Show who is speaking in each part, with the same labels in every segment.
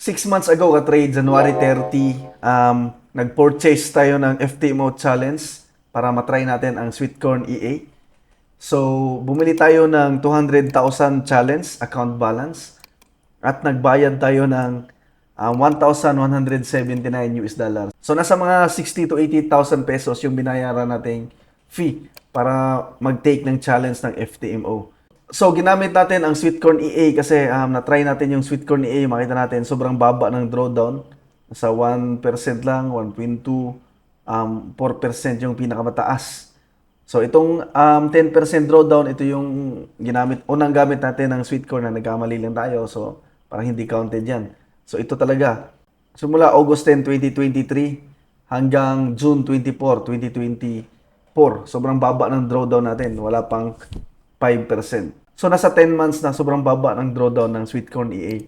Speaker 1: 6 months ago ka-trade, January 30, nag-purchase tayo ng FTMO Challenge para matry natin ang Sweetcorn EA. So, bumili tayo ng 200,000 challenge account balance at nagbayad tayo ng 1,179 US dollars. So, nasa mga 60 to 80,000 pesos yung binayaran nating fee para mag-take ng challenge ng FTMO. So, ginamit natin ang Sweetcorn EA kasi na-try natin yung Sweetcorn EA. Makita natin, sobrang baba ng drawdown. Sa 1% lang, 1.2, 4% yung pinakamataas. So, itong 10% drawdown, ito yung unang gamit natin ng Sweetcorn na nagkamali lang tayo. So, parang hindi counted yan. So, ito talaga. Simula August 10, 2023 hanggang June 24, 2024. Sobrang baba ng drawdown natin. Wala pang 5%. So, nasa 10 months na sobrang baba ng drawdown ng Sweetcorn EA.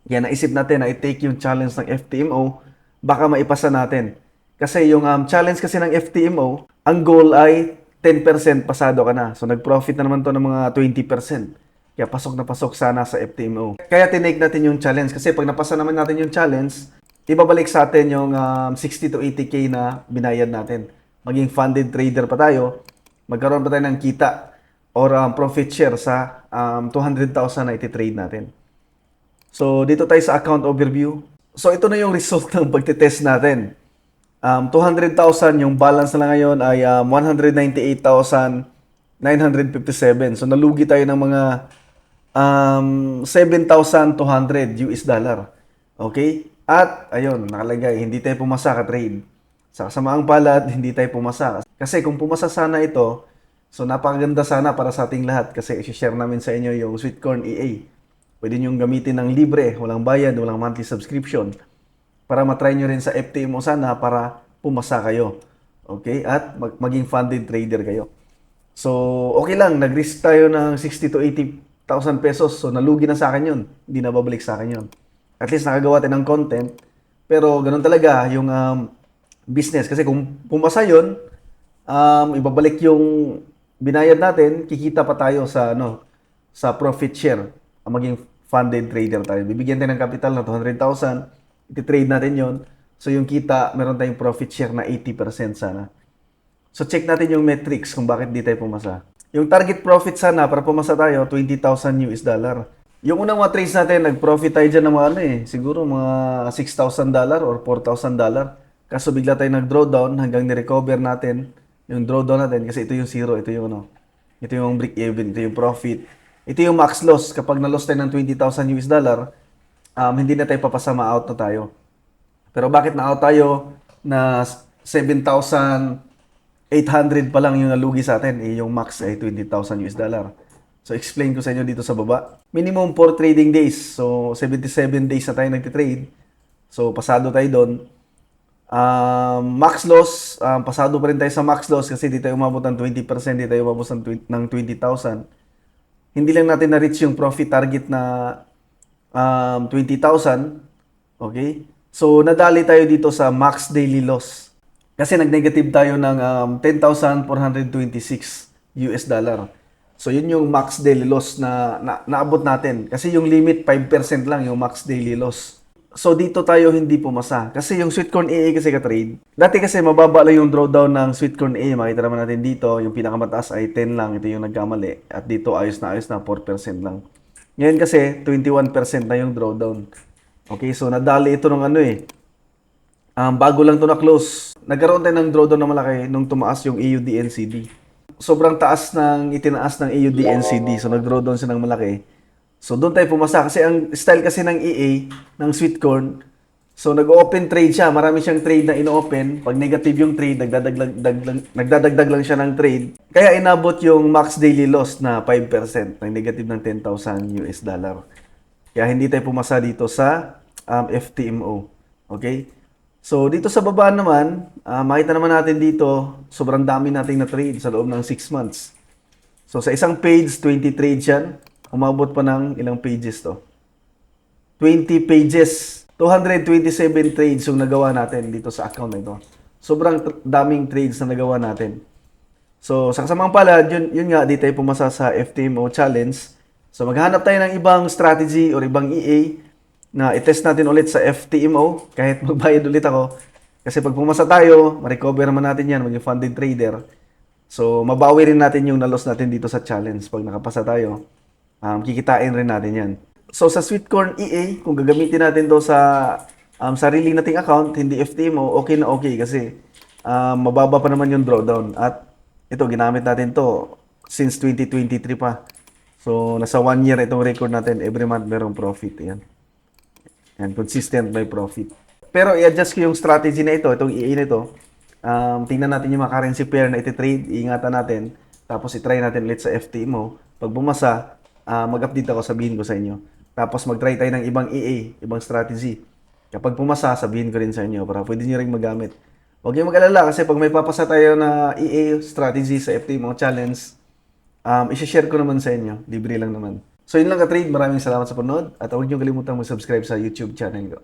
Speaker 1: Kaya naisip natin na i-take yung challenge ng FTMO, baka maipasa natin. Kasi yung challenge kasi ng FTMO, ang goal ay 10% pasado ka na. So, nag-profit na naman to ng mga 20%. Kaya pasok na pasok sana sa FTMO. Kaya tinake natin yung challenge. Kasi pag napasa naman natin yung challenge, ibabalik sa atin yung 60 to 80K na binayad natin. Maging funded trader pa tayo, magkaroon pa tayo ng kita or profit share sa 200,000 na iti-trade natin. So, dito tayo sa account overview. So, ito na yung result ng pagtitest natin. 200,000, yung balance na lang ngayon ay 198,957. So, nalugi tayo ng mga 7,200 US dollar. Okay? At, ayun, nakalagay, hindi tayo pumasa ka-trade. Sa kasamaang palad, hindi tayo pumasa. Kasi kung pumasa sana ito, so napakaganda sana para sa ating lahat kasi i-share namin sa inyo yung Sweetcorn EA. Pwede nyo gamitin ng libre, walang bayad, walang monthly subscription para matry nyo rin sa FTMO sana para pumasa kayo. Okay? At maging funded trader kayo. So, okay lang. Nag-risk tayo ng 60 to 80,000 pesos. So, nalugi na sa akin yun. Hindi na babalik sa akin yun. At least nakagawa tayo ng content. Pero, ganun talaga yung business. Kasi kung pumasa yun, ibabalik yung binayad natin, kikita pa tayo sa sa profit share. Maging funded trader tayo. Bibigyan tayo ng capital na 200,000, iti-trade natin yon. So yung kita, meron tayong profit share na 80% sana. So check natin yung metrics kung bakit di tayo pumasa. Yung target profit sana para pumasa tayo, 20,000 US dollar. Yung unang mga trades natin, nag-profit tayo dyan ng mga siguro mga $6,000 or $4,000. Kaso bigla tayo nag-drawdown hanggang ni-recover natin yung drawdown natin kasi ito yung zero, ito yung ito yung break even, ito yung profit. Ito yung max loss. Kapag na-loss tayo ng 20,000 US dollar, hindi na tayo papasa, ma-out na tayo. Pero bakit na-out tayo na 7,800 pa lang yung nalugi sa atin? Yung max ay 20,000 US dollar. So, explain ko sa inyo dito sa baba. Minimum 4 trading days. So, 77 days na tayo nagtitrade. So, pasado tayo doon. Max loss, pasado pa rin tayo sa max loss kasi di tayo umabot ng 20%, di tayo umabot ng 20,000. Hindi lang natin na-reach yung profit target na 20,000. Okay? So, nadali tayo dito sa max daily loss. Kasi nag-negative tayo ng 10,426 US dollar. So, yun yung max daily loss na naabot natin. Kasi yung limit, 5% lang yung max daily loss. So, dito tayo hindi pumasa. Kasi yung Sweetcorn EA kasi ka-trade. Dati kasi mababa lang yung drawdown ng Sweetcorn EA. Makita naman natin dito, yung pinakamataas ay 10 lang. Ito yung nagkamali. At dito ayos na 4% lang. Ngayon kasi, 21% na yung drawdown. Okay, so nadali ito ng bago lang ito na-close. Nagkaroon tayo ng drawdown na malaki nung tumaas yung AUD-NCD. Sobrang taas ng itinaas ng AUD-NCD. So, nag-drawdown siya ng malaki. So, doon tayo pumasa. Kasi ang style kasi ng EA, ng Sweetcorn, so nag-open trade siya. Marami siyang trade na ino-open. Pag negative yung trade, nagdadagdag lang siya ng trade. Kaya inabot yung max daily loss na 5%, ng negative ng 10,000 US dollar. Kaya hindi tayo pumasa dito sa FTMO. Okay? So, dito sa baba naman, makita naman natin dito, sobrang dami nating na-trade sa loob ng 6 months. So, sa isang page, 20 trades yan. Umabot pa ng ilang pages to? 20 pages. 227 trades yung nagawa natin dito sa account na ito. Sobrang daming trades na nagawa natin. So, sa kasamang palad, yun nga, di tayo pumasa sa FTMO challenge. So, maghanap tayo ng ibang strategy or ibang EA na i-test natin ulit sa FTMO kahit magbayad ulit ako. Kasi pag pumasa tayo, ma-recover naman natin yan, maging funded trader. So, mabawi rin natin yung na-loss natin dito sa challenge. Pag nakapasa tayo, kikitain rin natin yan. So, sa Sweetcorn EA, kung gagamitin natin to sa sarili nating account, hindi FTMO, okay na okay kasi mababa pa naman yung drawdown. At ito, ginamit natin to since 2023 pa. So, nasa 1 year itong record natin. Every month merong profit. Yan. Yan, consistent may profit. Pero i-adjust ko yung strategy na ito, itong EA na ito. Tingnan natin yung mga currency pair na iti-trade, iingatan natin. Tapos i-try natin ulit sa FTMO. Pag bumasa, mag-update ako, sabihin ko sa inyo. Tapos mag-try tayo ng ibang EA, ibang strategy. Kapag pumasa, sabihin ko rin sa inyo para pwede nyo rin magamit. Huwag kayong mag-alala kasi pag may papasa tayo na EA strategy sa FTMO challenge, isi-share ko naman sa inyo. Libre lang naman. So yun lang ka-trade. Maraming salamat sa panood. At huwag nyo kalimutan mag-subscribe sa YouTube channel ko.